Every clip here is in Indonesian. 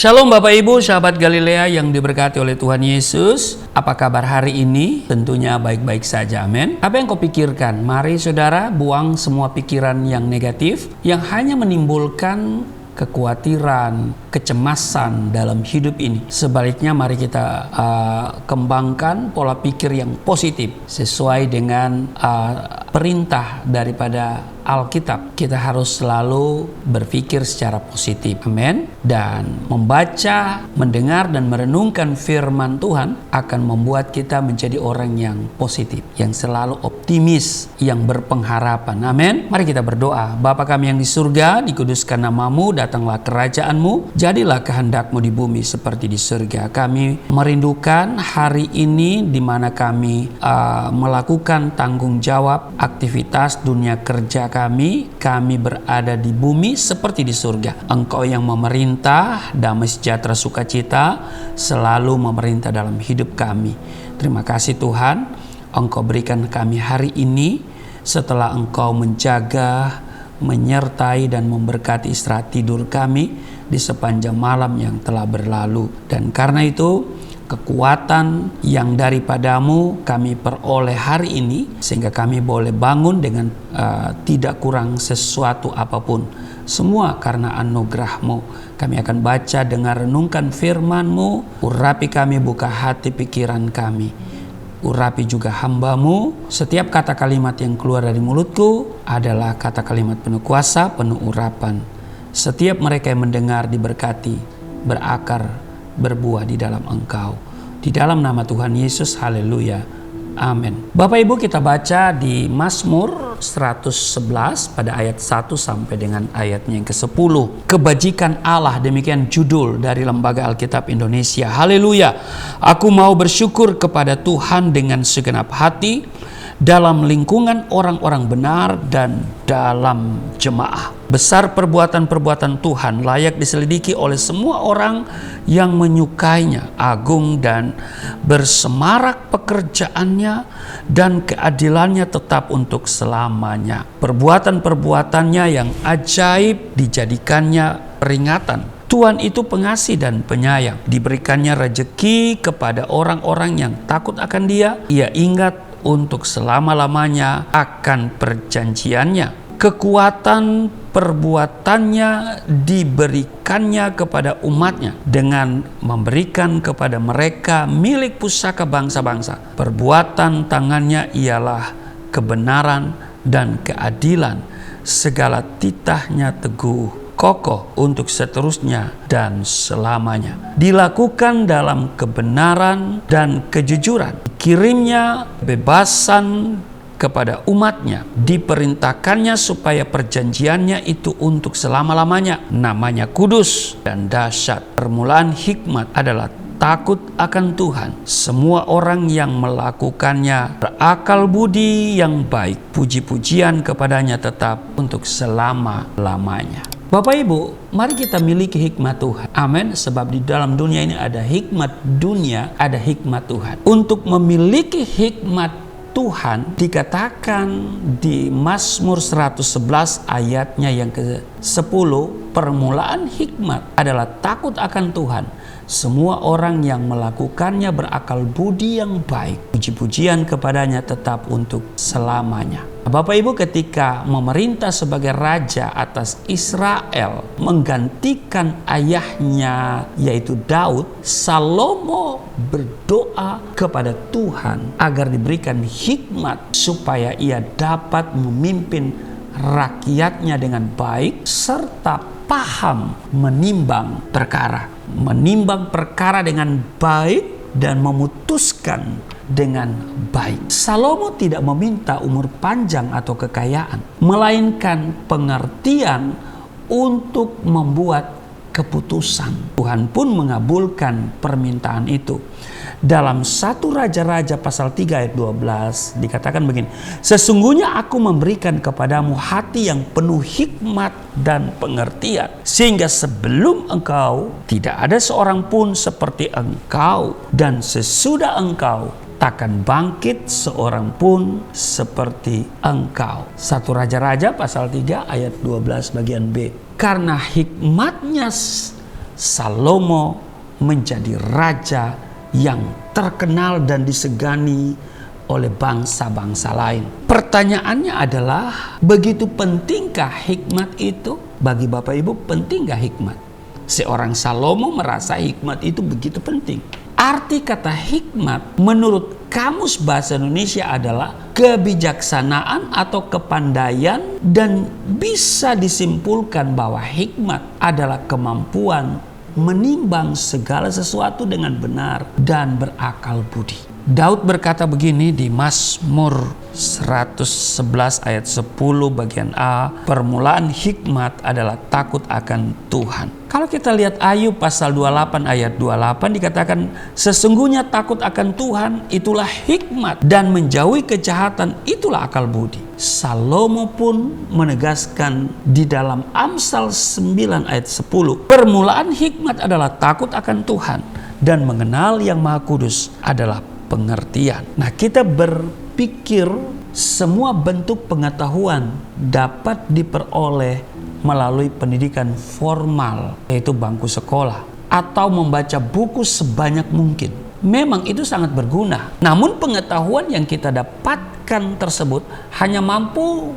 Shalom Bapak Ibu, sahabat Galilea yang diberkati oleh Tuhan Yesus. Apa kabar hari ini? Tentunya baik-baik saja, amin. Apa yang kau pikirkan? Mari saudara buang semua pikiran yang negatif yang hanya menimbulkan kekhawatiran, kecemasan dalam hidup ini. Sebaliknya mari kita kembangkan pola pikir yang positif sesuai dengan perintah daripada Alkitab. Kita harus selalu berpikir secara positif, amin. Dan membaca, mendengar dan merenungkan firman Tuhan akan membuat kita menjadi orang yang positif, yang selalu optimis, yang berpengharapan, amin. Mari kita berdoa. Bapa kami yang di surga, dikuduskan namamu, datanglah kerajaanmu, jadilah kehendakmu di bumi seperti di surga. Kami merindukan hari ini di mana kami melakukan tanggung jawab aktivitas dunia kerja kami berada di bumi seperti di surga. Engkau yang memerintah, damai sejahtera sukacita selalu memerintah dalam hidup kami. Terima kasih Tuhan, Engkau berikan kami hari ini setelah Engkau menjaga, menyertai dan memberkati istirahat tidur kami di sepanjang malam yang telah berlalu. Dan karena itu kekuatan yang daripadamu kami peroleh hari ini sehingga kami boleh bangun dengan tidak kurang sesuatu apapun. Semua karena anugerah-Mu. Kami akan baca, dengar, renungkan firman-Mu. Urapi kami, buka hati pikiran kami. Urapi juga hamba-Mu. Setiap kata kalimat yang keluar dari mulutku adalah kata kalimat penuh kuasa, penuh urapan. Setiap mereka yang mendengar diberkati, berakar, berbuah di dalam Engkau. Di dalam nama Tuhan Yesus, haleluya, amin. Bapak Ibu, kita baca di Mazmur 111 pada ayat 1 sampai dengan ayatnya yang ke-10. Kebajikan Allah, demikian judul dari Lembaga Alkitab Indonesia. Haleluya. Aku mau bersyukur kepada Tuhan dengan segenap hati, dalam lingkungan orang-orang benar dan dalam jemaah. Besar perbuatan-perbuatan Tuhan, layak diselidiki oleh semua orang yang menyukainya. Agung dan bersemarak pekerjaannya, dan keadilannya tetap untuk selamanya. Perbuatan-perbuatannya yang ajaib dijadikannya peringatan. Tuhan itu pengasih dan penyayang. Diberikannya rejeki kepada orang-orang yang takut akan Dia. Ia ingat untuk selama-lamanya akan perjanjiannya. Kekuatan perbuatannya diberikannya kepada umatnya dengan memberikan kepada mereka milik pusaka bangsa-bangsa. Perbuatan tangannya ialah kebenaran dan keadilan. Segala titahnya teguh, kokoh untuk seterusnya dan selamanya. Dilakukan dalam kebenaran dan kejujuran. Kirimnya bebasan kepada umatnya. Diperintahkannya supaya perjanjiannya itu untuk selama-lamanya. Namanya kudus dan dahsyat. Permulaan hikmat adalah takut akan Tuhan. Semua orang yang melakukannya berakal budi yang baik. Puji-pujian kepadanya tetap untuk selama-lamanya. Bapak Ibu, mari kita miliki hikmat Tuhan. Amin. Sebab di dalam dunia ini ada hikmat dunia, ada hikmat Tuhan. Untuk memiliki hikmat Tuhan dikatakan di Mazmur 111 ayatnya yang ke-10, permulaan hikmat adalah takut akan Tuhan. Semua orang yang melakukannya berakal budi yang baik. Puji-pujian kepadanya tetap untuk selamanya. Bapak Ibu, ketika memerintah sebagai raja atas Israel, menggantikan ayahnya yaitu Daud, Salomo berdoa kepada Tuhan agar diberikan hikmat supaya ia dapat memimpin rakyatnya dengan baik serta paham menimbang perkara. Menimbang perkara dengan baik dan memutuskan dengan baik. Salomo tidak meminta umur panjang atau kekayaan, melainkan pengertian untuk membuat keputusan. Tuhan pun mengabulkan permintaan itu. Dalam 1 Raja-Raja pasal 3 ayat 12 dikatakan begini, sesungguhnya aku memberikan kepadamu hati yang penuh hikmat dan pengertian, sehingga sebelum engkau tidak ada seorang pun seperti engkau, dan sesudah engkau takkan bangkit seorang pun seperti engkau. 1 Raja-Raja pasal 3 ayat 12 bagian B. Karena hikmatnya Salomo menjadi raja yang terkenal dan disegani oleh bangsa-bangsa lain. Pertanyaannya adalah, begitu pentingkah hikmat itu? Bagi Bapak Ibu, pentinggah hikmat? Seorang Salomo merasa hikmat itu begitu penting. Arti kata hikmat menurut Kamus Bahasa Indonesia adalah kebijaksanaan atau kepandaian, dan bisa disimpulkan bahwa hikmat adalah kemampuan menimbang segala sesuatu dengan benar dan berakal budi. Daud berkata begini di Mazmur 111 ayat 10 bagian A, permulaan hikmat adalah takut akan Tuhan. Kalau kita lihat Ayub pasal 28 ayat 28 dikatakan, sesungguhnya takut akan Tuhan itulah hikmat, dan menjauhi kejahatan itulah akal budi. Salomo pun menegaskan di dalam Amsal 9 ayat 10, permulaan hikmat adalah takut akan Tuhan, dan mengenal yang Maha Kudus adalah pengertian. Nah, kita berpikir semua bentuk pengetahuan dapat diperoleh melalui pendidikan formal, yaitu bangku sekolah, atau membaca buku sebanyak mungkin. Memang itu sangat berguna. Namun pengetahuan yang kita dapatkan tersebut hanya mampu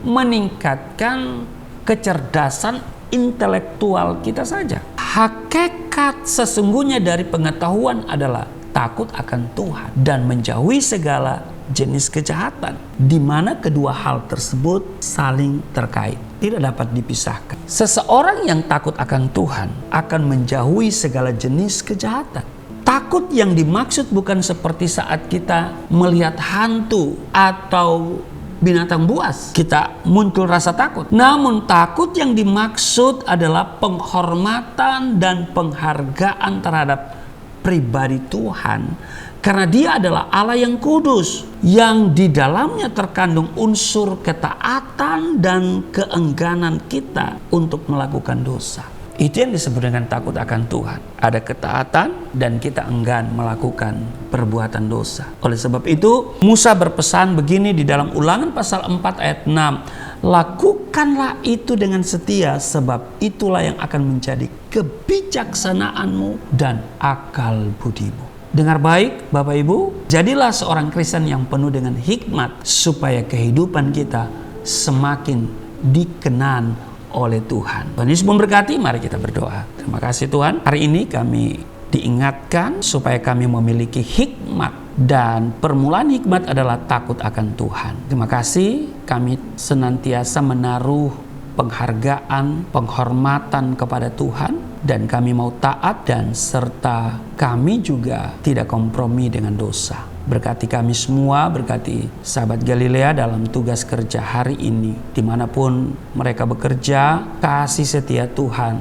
meningkatkan kecerdasan intelektual kita saja. Hakikat sesungguhnya dari pengetahuan adalah takut akan Tuhan dan menjauhi segala jenis kejahatan, di mana kedua hal tersebut saling terkait, tidak dapat dipisahkan. Seseorang yang takut akan Tuhan akan menjauhi segala jenis kejahatan. Takut yang dimaksud bukan seperti saat kita melihat hantu atau binatang buas kita muncul rasa takut. Namun takut yang dimaksud adalah penghormatan dan penghargaan terhadap pribadi Tuhan, karena Dia adalah Allah yang kudus, yang di dalamnya terkandung unsur ketaatan dan keengganan kita untuk melakukan dosa. Itu yang disebut dengan takut akan Tuhan. Ada ketaatan dan kita enggan melakukan perbuatan dosa. Oleh sebab itu Musa berpesan begini di dalam Ulangan pasal 4 ayat 6, lakukanlah itu dengan setia, sebab itulah yang akan menjadi kebijaksanaanmu dan akal budimu. Dengar baik Bapak Ibu, jadilah seorang Kristen yang penuh dengan hikmat, supaya kehidupan kita semakin dikenan oleh Tuhan. Tuhan Yesus memberkati. Mari kita berdoa. Terima kasih Tuhan, hari ini kami diingatkan supaya kami memiliki hikmat, dan permulaan hikmat adalah takut akan Tuhan. Terima kasih, kami senantiasa menaruh penghargaan, penghormatan kepada Tuhan, dan kami mau taat, dan serta kami juga tidak kompromi dengan dosa. Berkati kami semua, berkati sahabat Galilea dalam tugas kerja hari ini. Dimanapun mereka bekerja, kasih setia Tuhan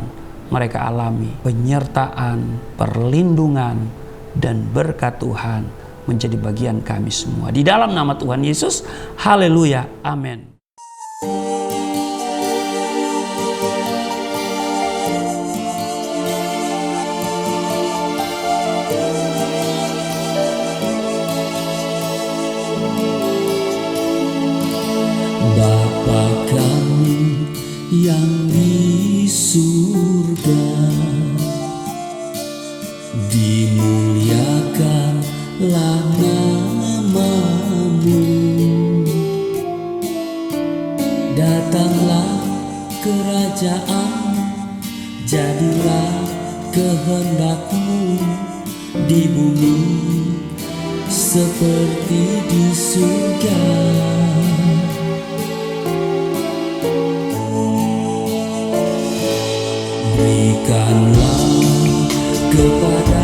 mereka alami. Penyertaan, perlindungan, dan berkat Tuhan menjadi bagian kami semua. Di dalam nama Tuhan Yesus, haleluya, amin. Bapa kami yang di surga, dimuliakanlah nama-Mu. Datanglah kerajaan, jadilah kehendak-Mu di bumi seperti di surga. Berikanlah kepada